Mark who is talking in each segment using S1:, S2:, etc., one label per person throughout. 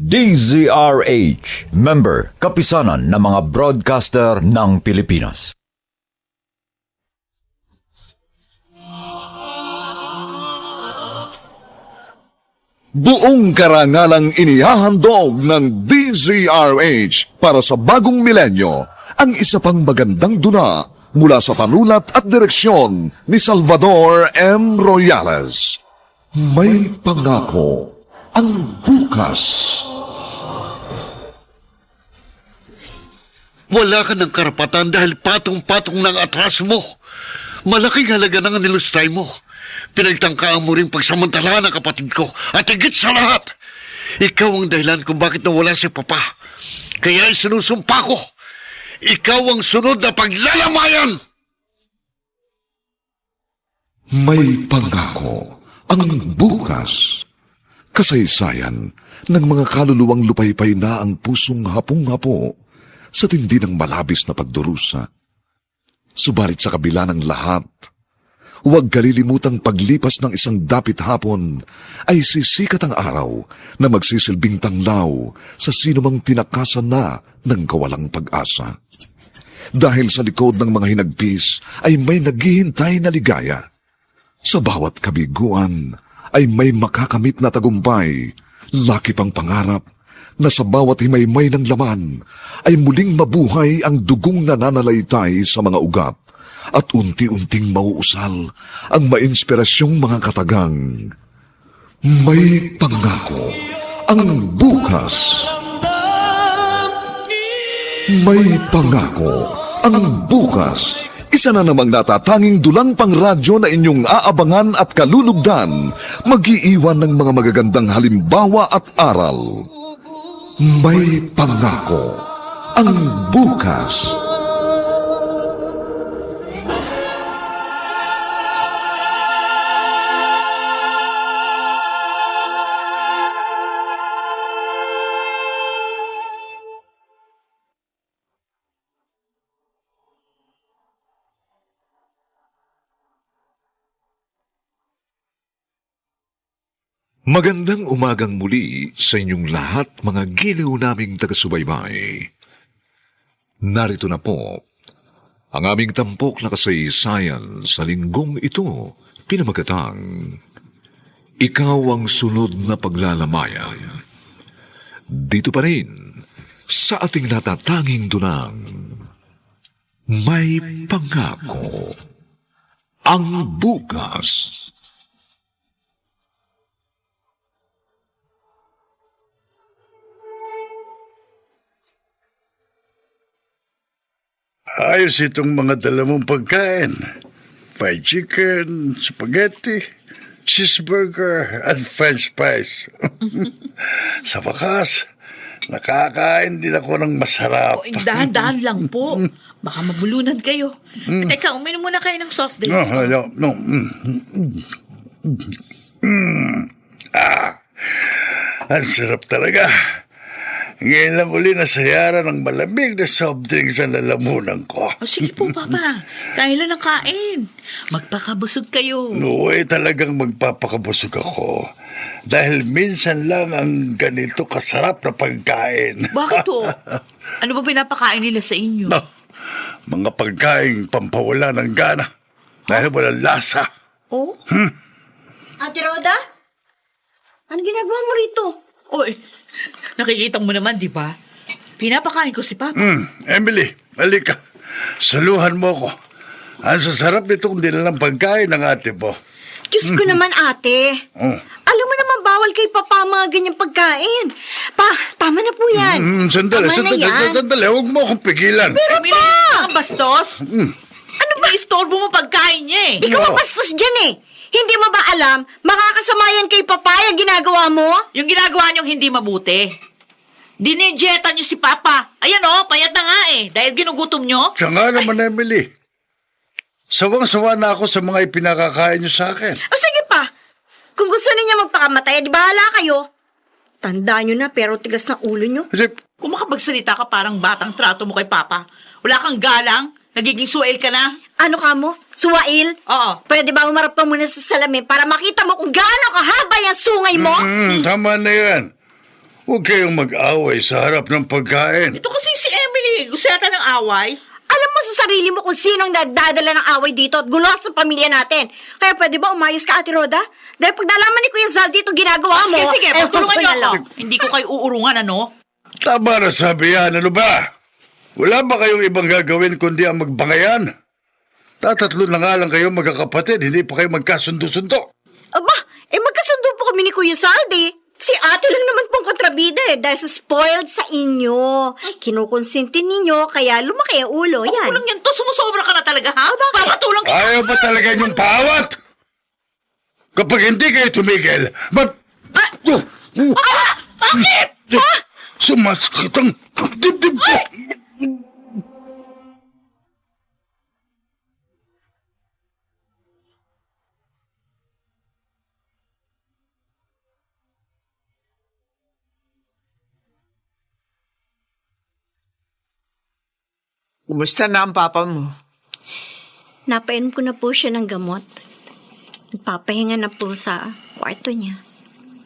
S1: DZRH, member, kapisanan ng mga broadcaster ng Pilipinas.
S2: Buong karangalang inihahandog ng DZRH para sa bagong milenyo ang isa pang magandang dula mula sa panulat at direksyon ni Salvador M. Royales. May pangako ang bukas.
S3: Wala ka ng karapatan dahil patong-patong ng atras mo. Malaking halaga ng nilustay mo. Pinagtangkaan mo rin pagsamantala ng kapatid ko. At higit sa lahat, ikaw ang dahilan kung bakit nawala si Papa. Kaya isinusumpa ko, ikaw ang sunod na paglalamayan.
S2: May pangako ang bukas. Kasaysayan ng mga kaluluwang lupaypay na ang pusong hapong-hapo sa tindi ng malabis na pagdurusa. Subalit sa kabila ng lahat, huwag kalilimutang paglipas ng isang dapit hapon ay sisikat ang araw na magsisilbing tanglaw sa sinumang tinakasan na ng kawalang pag-asa. Dahil sa likod ng mga hinagpis ay may naghihintay na ligaya. Sa bawat kabiguan ay may makakamit na tagumpay, laki pang pangarap na sa bawat himaymay ng laman ay muling mabuhay ang dugong nananalaytay sa mga ugat at unti-unting mauusal ang mainspirasyong mga katagang. May pangako ang bukas. May pangako ang bukas. Isa na namang natatanging dulang pangradyo na inyong aabangan at kalulugdan, mag-iiwan ng mga magagandang halimbawa at aral. May pangako ang bukas. Magandang umagang muli sa inyong lahat, mga giliw naming taga-subaybay. Narito na po ang aming tampok na kasaysayan sa linggong ito, pinamagatang Ikaw ang sunod na paglalamayan. Dito pa rin sa ating natatanging dunang May Pangako ang bukas.
S3: Ayos itong mga dala mong pagkain. Fried chicken, spaghetti, cheeseburger, and french fries. Sa wakas, nakakain din ako ng masarap.
S4: Dahan-dahan lang po. Baka mabulunan kayo. Teka, uminom muna kayo ng soft drinks.
S3: No. Ang sarap talaga. Ngayon lang uli nasayaran ng malamig na soft drink sa lalamunan ko.
S4: Sige po, Papa. Kain lang ng kain. Magpakabusog kayo.
S3: Nooy, talagang magpapakabusog ako. Dahil minsan lang ang ganito kasarap na pagkain.
S4: Bakit po? Ano ba pinapakain nila sa inyo?
S3: No, mga pagkain pampawala ng gana. Dahil walang lasa.
S4: Oh?
S5: Ate Roda? Ano ginagawa mo rito?
S4: Oy, nakikita mo naman, di ba? Pinapakain ko si Papa.
S3: Emily, halika. Saluhan mo ko. Ang sasarap nito kung dinalang pagkain ng ate mo.
S5: Diyos ko naman, ate. Alam mo naman bawal kay Papa ang mga ganyang pagkain. Pa, tama na po yan.
S3: Sandali. Huwag mo akong pigilan.
S4: Pero Pa! Ang bastos? Ano ba? Istorbo mo pagkain niya eh.
S5: Ikaw ang bastos dyan eh. Hindi mo ba alam, makakasama yan kay Papa yung ginagawa mo?
S4: Yung ginagawa niyong hindi mabuti. Dinejeta niyo si Papa. Ayan payat na nga eh. Dahil ginugutom niyo.
S3: Siya nga naman, Emily. Sawang-sawa na ako sa mga ipinakakain niyo sa akin.
S5: O sige pa, kung gusto ninyo magpakamatay, di bahala kayo. Tandaan nyo na pero tigas na ulo nyo.
S3: Kasi,
S4: Kung makapagsalita ka parang batang trato mo kay Papa. Wala kang galang. Nagiging suwail ka na?
S5: Ano ka mo? Suwail?
S4: Oo.
S5: Pwede ba umarap ka muna sa salamin para makita mo kung gaano kahaba yung sungay mo?
S3: Tama na yan. Huwag kayong mag-away sa harap ng pagkain.
S4: Ito kasi si Emily, gusto yata ng away.
S5: Alam mo sa sarili mo kung sinong nagdadala ng away dito at gulo sa pamilya natin. Kaya pwede ba umayos ka, Ate Roda? Dahil pag nalaman ni Kuya Zaldi itong ginagawa mo...
S4: Sige, pagtulungan niyo
S5: wala.
S4: ako. Hindi ko kayo uurungan, ano?
S3: Tama na sabi yan, ano ba? Wala ba kayong ibang gagawin kundi ang magbangayan? Tatatlo na nga lang kayo magkakapatid, hindi pa kayo magkasundo-sundo.
S5: Aba, magkasundo po kami ni Kuya Zaldi. Si ate lang naman pong kontrabida dahil sa spoiled sa inyo. Kinukonsintin ninyo, kaya lumaki ang ulo. Yan.
S4: Kulang yan to, sumusobra ka na talaga, ha? Papatulong kita.
S3: Ayaw ba talaga niyong paawat? Kapag hindi kayo tumigil,
S4: Bakit?
S3: sumasakit ang dibdib ko.
S6: Kumusta na ang papa mo?
S5: Napainom ko na po siya ng gamot. Nagpapahinga na po sa kwarto niya.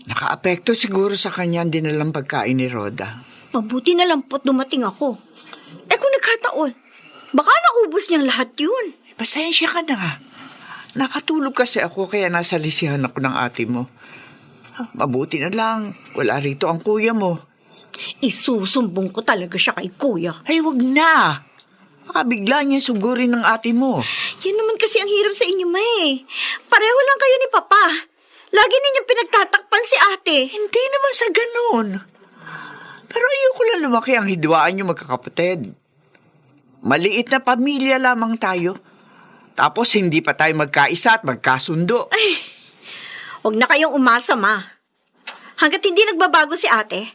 S6: Nakaapekto siguro sa kanya ang dinalang pagkain ni Roda.
S5: Mabuti na lang po't dumating ako. Kung nagkataon, baka naubos niyang lahat yun.
S6: Pasensya ka na. Nakatulog kasi ako kaya nasa lisihan ako ng ate mo. Mabuti na lang, wala rito ang kuya mo.
S5: Isusumbong ko talaga siya kay Kuya.
S6: Ay, wag na. Baka bigla niya sugurin ng ate mo.
S5: Yan naman kasi ang hirap sa inyo, May. Pareho lang kayo ni Papa. Lagi ninyong pinagtatakpan si ate.
S6: Hindi naman sa ganun. Pero ayoko lang lumaki ang hidwaan niyo magkakapatid. Maliit na pamilya lamang tayo. Tapos hindi pa tayo magkaisa at magkasundo.
S5: Huwag na kayong umasa, Ma. Hanggat hindi nagbabago si ate,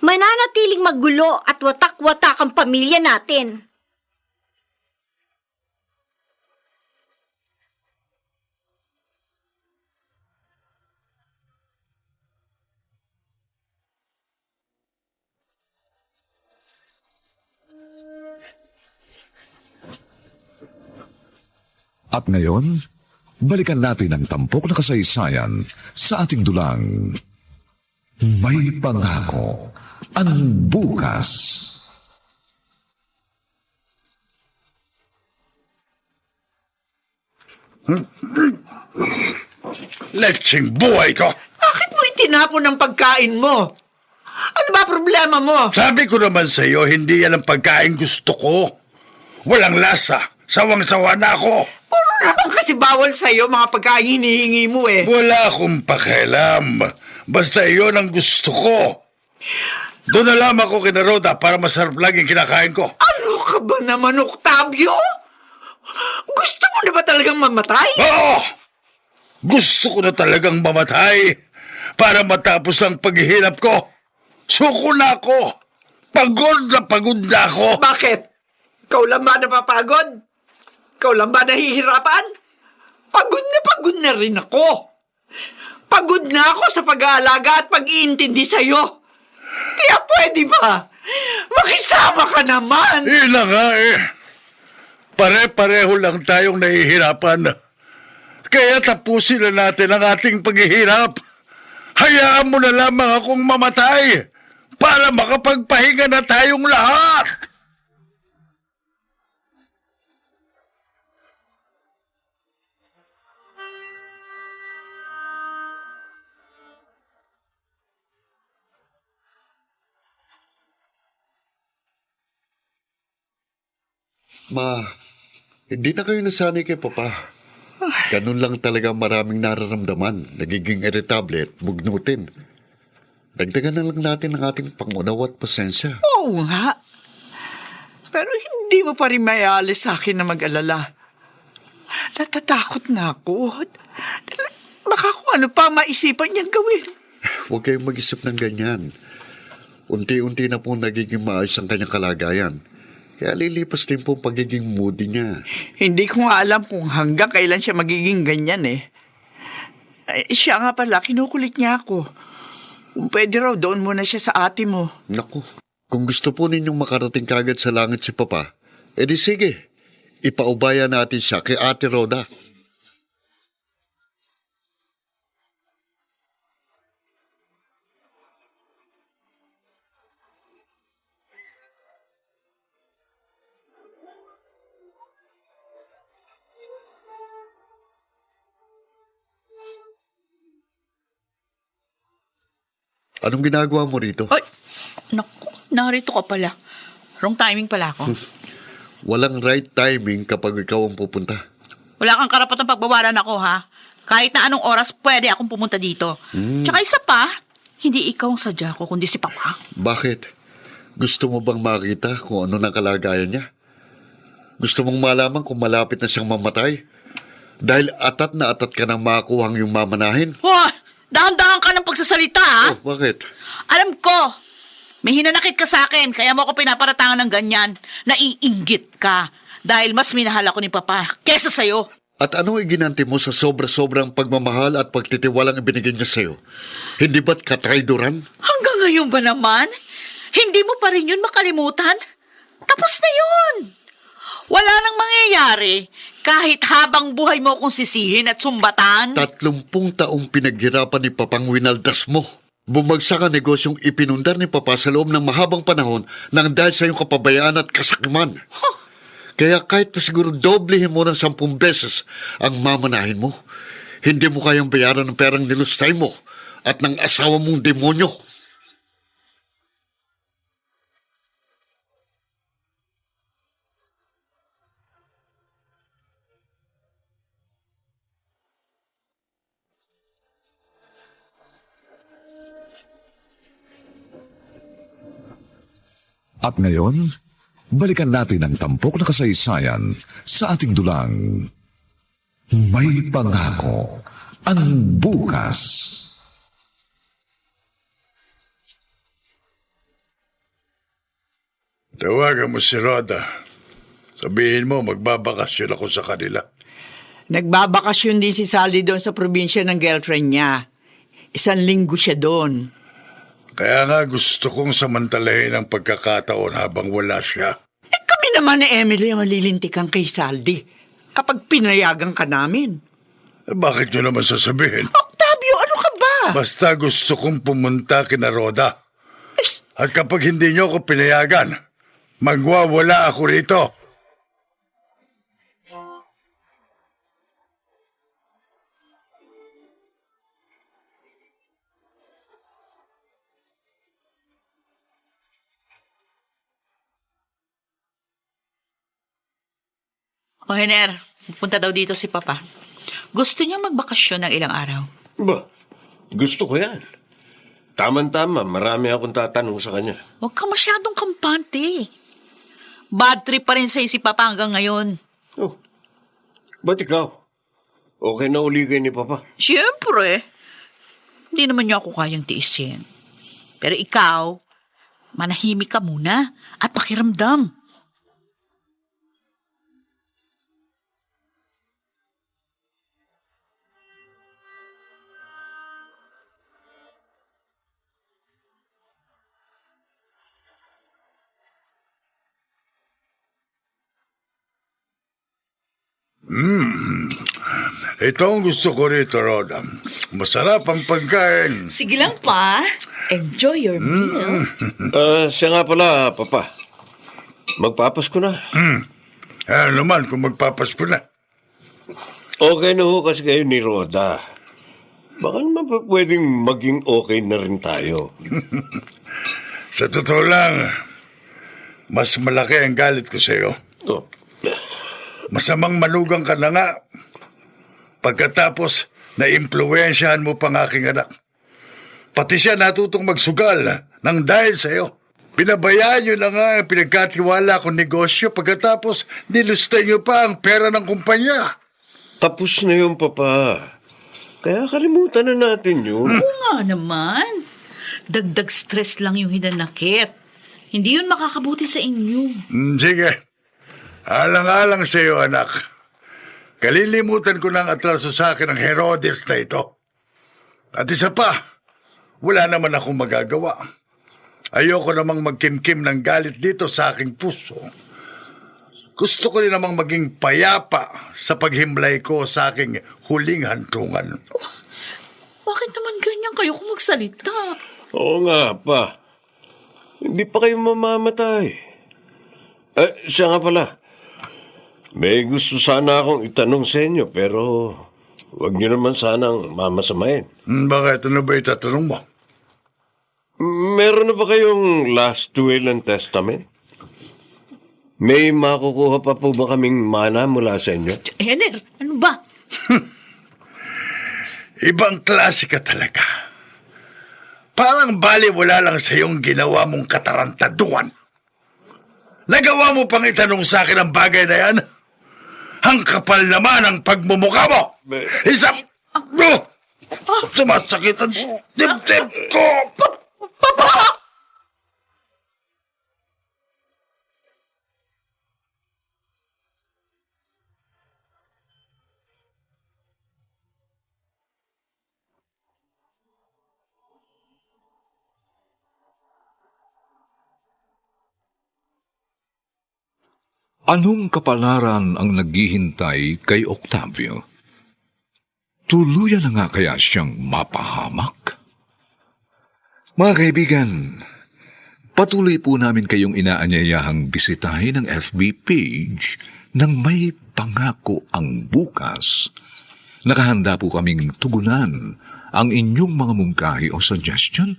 S5: mananatiling magulo at watak-watak ang pamilya natin.
S2: At ngayon, balikan natin ang tampok na kasaysayan sa ating dulang May Pangako ang Bukas.
S3: Letsing buhay ko!
S6: Bakit mo itinapon ang pagkain mo? Ano ba problema mo?
S3: Sabi ko naman sa iyo, hindi yan ang pagkain gusto ko. Walang lasa. Sawang-sawa na ako.
S6: Puro naman kasi bawal sa'yo mga pagkain hinihingi mo eh.
S3: Wala akong pakialam. Basta iyon ang gusto ko. Doon na lamang ako kina Roda para masarap laging kinakain ko.
S6: Ano ka ba naman, Octavio? Gusto mo na ba talagang mamatay?
S3: Oo! Gusto ko na talagang mamatay para matapos ang paghihirap ko. Suko na ako. Pagod na ako.
S6: Bakit? Ikaw lang ba napapagod? Ikaw lang ba nahihirapan? Pagod na rin ako. Pagod na ako sa pag-aalaga at pag-iintindi sa'yo. Kaya pwede ba? Makisama ka naman.
S3: Ina nga eh. Pare-pareho lang tayong nahihirapan. Kaya tapusin na natin ang ating paghihirap. Hayaan mo na lamang akong mamatay para makapagpahinga na tayong lahat.
S7: Ma, hindi na kayo nasanay kay Papa. Ganun lang talaga maraming nararamdaman, nagiging irritable at mugnutin. Dagdagan na lang natin ang ating pangunawa at pasensya.
S6: Oo nga. Pero hindi mo pa rin maialis sa akin na mag-alala. Natatakot na ako. Baka kung ano pa maisipan niyang gawin.
S7: Huwag kayong mag-isip ng ganyan. Unti-unti na pong nagiging maayos ang kanyang kalagayan. Kaya lilipas din po ang pagiging moody niya.
S6: Hindi ko nga alam kung hanggang kailan siya magiging ganyan eh. Siya nga pala, kinukulit niya ako. Kung pwede raw, doon muna siya sa ate mo.
S7: Naku, kung gusto po ninyong makarating kagad sa langit si Papa, edi sige, ipaubaya natin siya kay Ate Roda. Anong ginagawa mo rito?
S4: Ay, naku, narito ka pala. Wrong timing pala ako.
S7: Walang right timing kapag ikaw ang pupunta.
S4: Wala kang karapatang pagbawalan ako, ha? Kahit na anong oras pwede akong pumunta dito. Tsaka isa pa, hindi ikaw ang sadya ko, kundi si Papa.
S7: Bakit? Gusto mo bang makita kung ano ng kalagayan niya? Gusto mong malaman kung malapit na siyang mamatay? Dahil atat na atat ka nang makakuhang yung mamanahin?
S4: Wah! Dahan-dahan ka ng pagsasalita, ha?
S7: Oh, bakit?
S4: Alam ko, may hinanakit ka sa akin, kaya mo ako pinaparatangan ng ganyan. Naiinggit ka dahil mas minahal ako ni Papa kesa sa'yo.
S7: At ano iginanti mo sa sobra-sobrang pagmamahal at pagtitiwalang ibinigay niya sa'yo? Hindi ba't katrayduran?
S4: Hanggang ngayon ba naman? Hindi mo pa rin yun makalimutan? Tapos na yun. Wala nang mangyayari kahit habang buhay mo akong sisihin at sumbatan.
S7: 30 taong pinaghirapan ni Papang winaldas mo. Bumagsak ang negosyong ipinundar ni Papa sa loob ng mahabang panahon nang dahil sa iyong kapabayaan at kasakiman. Kaya kahit pa siguro doblehin mo ng 10 beses ang mamanahin mo, hindi mo kayang bayaran ng perang nilustay mo at ng asawa mong demonyo.
S2: At ngayon, balikan natin ang tampok na kasaysayan sa ating dulang May Pangako ang Bukas.
S8: Tawagan mo si Rhoda. Sabihin mo, magbabakasyon ako sa kanila.
S6: Nagbabakasyon din si Sally doon sa probinsya ng girlfriend niya. 1 linggo siya doon.
S8: Kaya nga gusto kong samantalahin ang pagkakataon habang wala siya.
S6: Kami naman ni Emily ang malilintikan kay Saldi kapag pinayagan ka namin.
S8: Bakit nyo naman sasabihin?
S6: Octavio, ano ka ba?
S8: Basta gusto kong pumunta kina Rhoda. At kapag hindi nyo ako pinayagan, magwawala ako rito.
S4: O, Hener, pupunta daw dito si Papa. Gusto niyang magbakasyon ng ilang araw.
S9: Ba, gusto ko yan. Tama-tama, marami akong tatanong sa kanya.
S4: Huwag ka masyadong kampante. Bad trip pa rin sa'yo si Papa hanggang ngayon.
S9: Oh, ba't ikaw? Okay na uligay ni Papa.
S4: Siyempre. Hindi naman niya ako kayang tiisin. Pero ikaw, manahimik ka muna at pakiramdam.
S8: Ito ang gusto ko rito, Rhoda. Masarap ang pagkain.
S4: Sige lang pa. Enjoy your meal.
S9: Siya nga pala, Papa. Magpapasko na.
S8: Ano naman kung magpapasko na.
S9: Okay na ho kasi kayo ni Rhoda. Baka naman pa pwedeng maging okay na rin tayo.
S8: Sa totoo lang, mas malaki ang galit ko sa'yo.
S9: Oh.
S8: Masamang manugang ka na nga. Pagkatapos, na-impluwensyahan mo pang aking anak. Pati siya natutong magsugal ng dahil sa'yo. Pinabayaan nyo na nga ang pinagkatiwala kong negosyo pagkatapos nilustay nyo pa ang pera ng kumpanya.
S9: Tapos na yun, Papa. Kaya kalimutan na natin yun.
S4: Oo nga naman. Dagdag stress lang yung hinanakit. Hindi yun makakabuti sa inyo.
S8: Sige. Alang-alang sa iyo, anak. Kalilimutan ko ng atraso sa akin ng Herodes na ito. At isa pa, wala naman akong magagawa. Ayoko namang magkimkim ng galit dito sa aking puso. Gusto ko rin namang maging payapa sa paghimlay ko sa aking huling hantungan.
S4: Bakit naman ganyan kayo kung magsalita?
S9: Oo nga, Pa. Hindi pa kayo mamamatay. Siya nga pala. May gusto sana akong itanong sa inyo, pero wag niyo naman sanang mamasamain.
S8: Bakit? Ano ba itatanong mo?
S9: Meron na ba kayong last will and testament? May makukuha pa po ba kaming mana mula sa inyo?
S4: Henner, ano ba?
S8: Ibang klase ka talaga. Parang baliwala lang sa iyong ginawa mong katarantaduan. Nagawa mo pang itanong sa akin ang bagay na yan? Ang kapal naman ang pagmumukha mo! Isang... Sumasakit ang dibdib ko!
S4: Papa!
S10: Anong kapalaran ang naghihintay kay Octavio? Tuluyan na nga kaya siyang mapahamak? Mga kaibigan, patuloy po namin kayong inaanyayahang bisitahin ang FB page ng May Pangako ang Bukas. Nakahanda po kaming tugunan ang inyong mga mungkahi o suggestion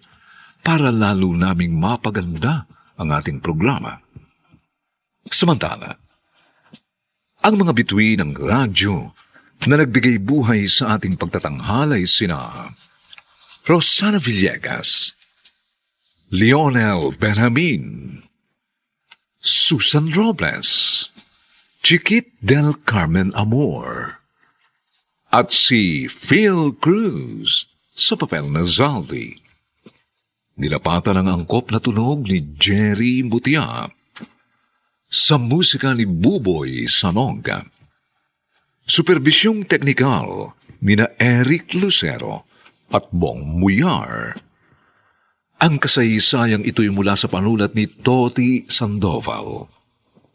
S10: para lalo naming mapaganda ang ating programa. Samantala, ang mga bituin ng radyo na nagbigay buhay sa ating pagtatanghal ay sina Rosana Villegas, Lionel Benjamin, Susan Robles, Chiquit del Carmen Amor, at si Phil Cruz sa papel na Zaldi. Nilapatan ang angkop na tunog ni Jerry Mutia sa musika ni Buboy Sanonga. Superbisyong teknikal ni na Eric Lucero at Bong Muyar. Ang kasaysayang ito'y mula sa panulat ni Toti Sandoval.